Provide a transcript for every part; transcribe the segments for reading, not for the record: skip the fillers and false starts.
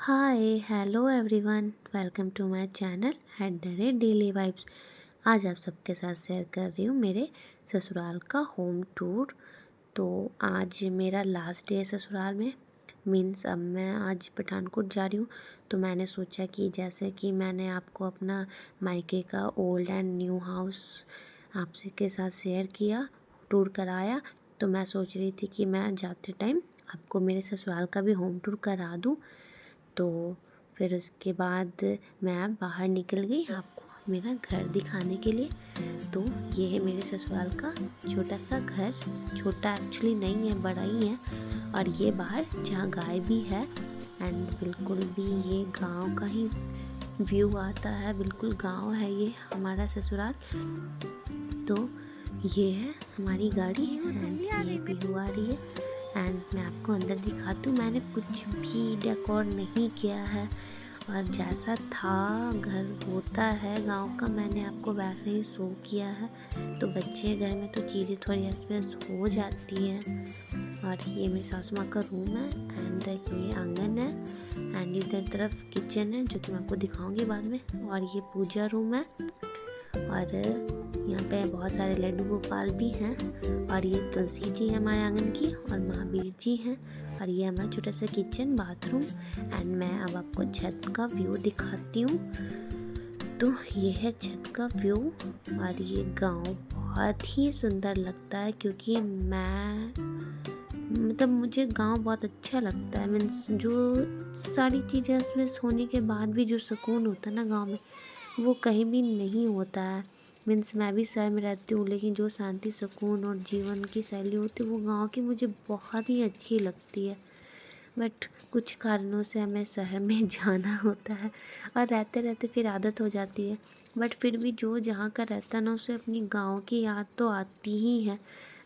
Hi hello everyone, welcome to my channel हैडरे daily vibes. आज आप सबके साथ शेयर कर रही हूँ मेरे ससुराल का होम टूर। तो आज मेरा लास्ट डे है ससुराल में। मीन्स अब मैं आज पठानकोट जा रही हूँ। तो मैंने सोचा कि जैसे कि मैंने आपको अपना मायके का ओल्ड एंड न्यू हाउस आपसे के साथ शेयर किया, टूर कराया, तो मैं सोच रही थी कि मैं जाते टाइम आपको मेरे ससुराल का भी होम टूर करा दूँ। तो फिर उसके बाद मैं बाहर निकल गई आपको मेरा घर दिखाने के लिए। तो ये है मेरे ससुराल का छोटा सा घर। छोटा एक्चुअली नहीं है, बड़ा ही है। और ये बाहर जहाँ गाय भी है एंड बिल्कुल भी ये गांव का ही व्यू आता है। बिल्कुल गांव है ये हमारा ससुराल। तो ये है हमारी गाड़ी एंड ये पीहू आ रही है एंड मैं आपको अंदर दिखाती हूँ। मैंने कुछ भी डेकोर नहीं किया है और जैसा था घर होता है गांव का, मैंने आपको वैसे ही शो किया है। तो बच्चे घर में तो चीज़ें थोड़ी एक्सप्रेस हो जाती हैं। और ये मेरी सासू माँ का रूम है एंड ये आंगन है एंड इधर तरफ किचन है जो कि मैं आपको दिखाऊंगी बाद में। और ये पूजा रूम है और यहाँ पे बहुत सारे लड्डू गोपाल भी हैं। और ये तुलसी जी है हमारे आंगन की और महावीर जी हैं। और ये हमारा छोटा सा किचन बाथरूम एंड मैं अब आपको छत का व्यू दिखाती हूँ। तो ये है छत का व्यू और ये गांव बहुत ही सुंदर लगता है क्योंकि मुझे गांव बहुत अच्छा लगता है। मीन्स जो सारी चीज़ें उसमें होने के बाद भी जो सुकून होता है ना गांव में, वो कहीं भी नहीं होता है। मीन्स मैं भी शहर में रहती हूँ लेकिन जो शांति सुकून और जीवन की शैली होती है वो गांव की मुझे बहुत ही अच्छी लगती है। बट कुछ कारणों से हमें शहर में जाना होता है और रहते रहते फिर आदत हो जाती है। बट फिर भी जो जहाँ का रहता है ना, उसे अपनी गांव की याद तो आती ही है।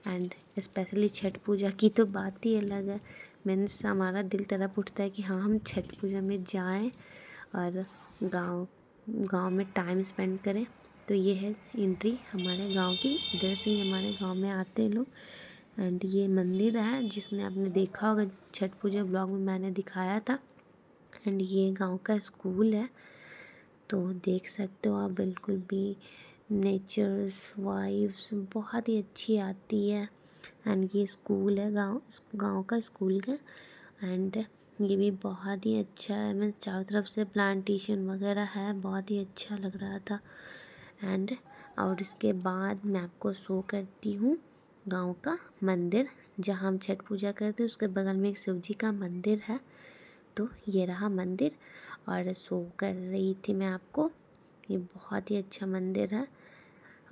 एंड स्पेशली छठ पूजा की तो बात ही अलग है। मीन्स हमारा दिल तड़प उठता है कि हाँ, हम छठ पूजा में जाएं और गांव में टाइम स्पेंड करें। तो ये है एंट्री हमारे गांव की। इधर से ही हमारे गांव में आते हैं लोग। एंड ये मंदिर है जिसने आपने देखा होगा, छठ पूजा ब्लॉग में मैंने दिखाया था। एंड ये गांव का स्कूल है। तो देख सकते हो आप, बिल्कुल भी नेचर्स वाइब्स बहुत ही अच्छी आती है। एंड ये स्कूल है, गांव का स्कूल है। एंड ये भी बहुत ही अच्छा है। मैं चारों तरफ से प्लांटेशन वगैरह है, बहुत ही अच्छा लग रहा था। एंड और इसके बाद मैं आपको शो करती हूँ गांव का मंदिर जहाँ हम छठ पूजा करते हैं। उसके बगल में एक शिव जी का मंदिर है। तो ये रहा मंदिर और शो कर रही थी मैं आपको। ये बहुत ही अच्छा मंदिर है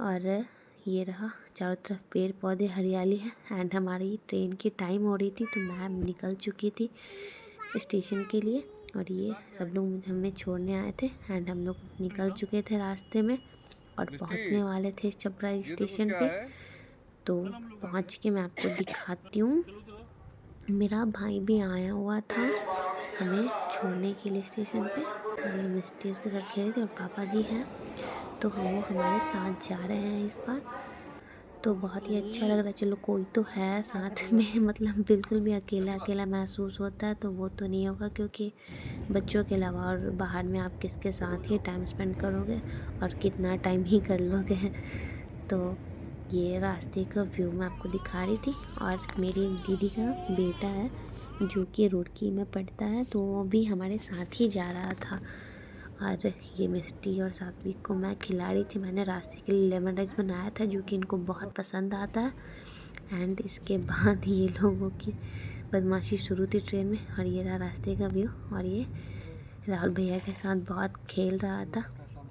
और ये रहा चारों तरफ पेड़ पौधे हरियाली है। एंड हमारी ट्रेन की टाइम हो रही थी तो मैं निकल चुकी थी स्टेशन के लिए और ये सब लोग हमें छोड़ने आए थे। एंड हम लोग निकल चुके थे रास्ते में और पहुंचने वाले थे छपरा स्टेशन पे। तो पहुंच के मैं आपको दिखाती हूँ। मेरा भाई भी आया हुआ था हमें छोड़ने के लिए स्टेशन पे और ये मिस्टी उसके साथ खेल रही थी और पापा जी हैं। तो वो हमारे साथ जा रहे हैं इस बार। तो बहुत ही अच्छा लग रहा है। चलो कोई तो है साथ में मतलब बिल्कुल भी अकेला अकेला महसूस होता है तो वो तो नहीं होगा, क्योंकि बच्चों के अलावा और बाहर में आप किसके साथ ही टाइम स्पेंड करोगे और कितना टाइम ही कर लोगे। तो ये रास्ते का व्यू मैं आपको दिखा रही थी। और मेरी एक दीदी का बेटा है जो कि रुड़की में पढ़ता है, तो वो भी हमारे साथ ही जा रहा था। और ये मिष्टी और सात्विक को मैं खिला रही थी। मैंने रास्ते के लिए लेमन राइस बनाया था जो कि इनको बहुत पसंद आता है। एंड इसके बाद ये लोगों की बदमाशी शुरू थी ट्रेन में। और ये रहा रास्ते का व्यू और ये राहुल भैया के साथ बहुत खेल रहा था।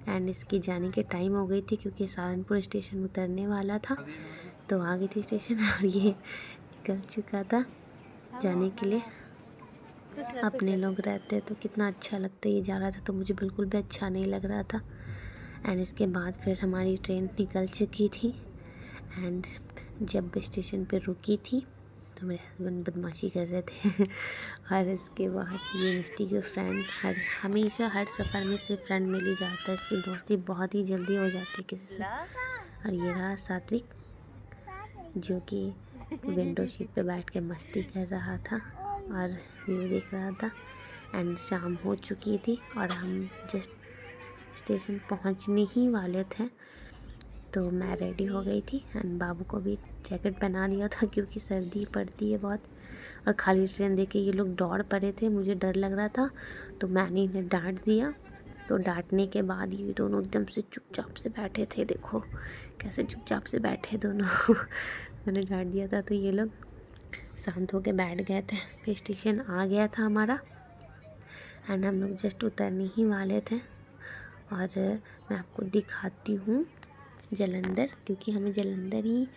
एंड इसकी जाने के टाइम हो गई थी क्योंकि सहारनपुर स्टेशन उतरने वाला था। तो आ गई थी स्टेशन और ये निकल चुका था जाने के लिए। अपने लोग रहते तो कितना अच्छा लगता है। ये जा रहा था तो मुझे बिल्कुल भी अच्छा नहीं लग रहा था। एंड इसके बाद फिर हमारी ट्रेन निकल चुकी थी। एंड जब स्टेशन पे रुकी थी तो मेरे हस्बैंड बदमाशी कर रहे थे और इसके बाद ये मिस्टी के फ्रेंड हमेशा हर सफ़र में सिर्फ फ्रेंड मिल ही जाता है। इसकी दोस्ती बहुत ही जल्दी हो जाती है किसी से। और ये रहा सात्विक जो कि विंडो सीट पे बैठ के मस्ती कर रहा था और व्यू देख रहा था। एंड शाम हो चुकी थी और हम जस्ट स्टेशन पहुंचने ही वाले थे। तो मैं रेडी हो गई थी एंड बाबू को भी जैकेट पहना दिया था क्योंकि सर्दी पड़ती है बहुत। और खाली ट्रेन देख के ये लोग दौड़ पड़े थे, मुझे डर लग रहा था तो मैंने इन्हें डांट दिया। तो डांटने के बाद ये दोनों एकदम से चुपचाप से बैठे थे, देखो कैसे चुपचाप से बैठे दोनों मैंने डांट दिया था तो ये लोग शांत होके बैठ गए थे। फिर स्टेशन आ गया था हमारा एंड हम लोग जस्ट उतरने ही वाले थे। और मैं आपको दिखाती हूँ जालंधर, क्योंकि हमें जालंधर ही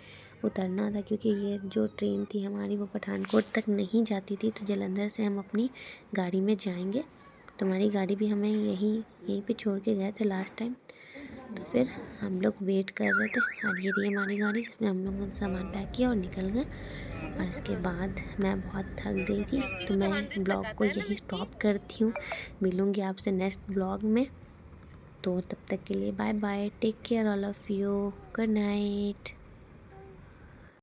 उतरना था क्योंकि ये जो ट्रेन थी हमारी वो पठानकोट तक नहीं जाती थी। तो जालंधर से हम अपनी गाड़ी में जाएंगे। तो हमारी गाड़ी भी हमें यहीं पे छोड़ के गए थे लास्ट टाइम। तो फिर हम लोग वेट कर रहे थे और ये रही हमारी गाड़ी जिसमें हम लोगों ने सामान पैक किया और निकल गए। और इसके बाद मैं बहुत थक गई थी तो मैं ब्लॉग को यहीं स्टॉप करती हूँ। मिलूँगी आपसे नेक्स्ट ब्लॉग में। तो तब तक के लिए bye bye, take care all of you, good night.